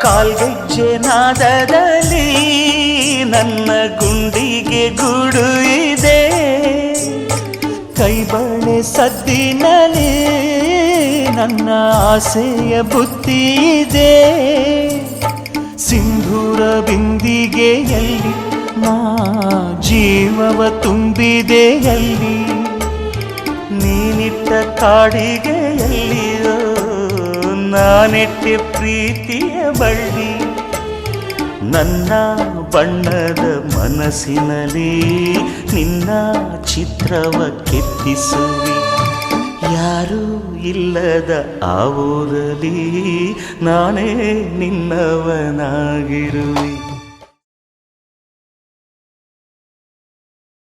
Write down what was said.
ಕಾಲ್ಗೆಜ್ಜೆ ನಾದದಲ್ಲಿ ನನ್ನ ಗುಂಡಿಗೆ ಗೂಡು ಇದೆ, ಕೈಬಳೆ ಸದ್ದಿನಲ್ಲಿ ನನ್ನ ಆಸೆಯ ಬುತ್ತಿ ಇದೆ. ಸಿಂಧೂರ ಬಿಂದಿಗೆಯಲ್ಲಿ ನಾ ಜೀವವ ತುಂಬಿದೆಯಲ್ಲಿ, ನೀನಿಟ್ಟ ಕಾಡಿಗೆಯಲ್ಲಿಯೋ ನಾನಿಟ್ಟೆ ಪ್ರೀತಿಯ ಬಳ್ಳಿ. ನನ್ನ ಬಣ್ಣದ ಮನಸ್ಸಿನಲ್ಲಿ ನಿನ್ನ ಚಿತ್ರವ ಕೆತ್ತಿಸುವಿ, ಯಾರೂ ಇಲ್ಲದ ಆ ಊರಲ್ಲಿ ನಾನೇ ನಿನ್ನವನಾಗಿರುವೆ.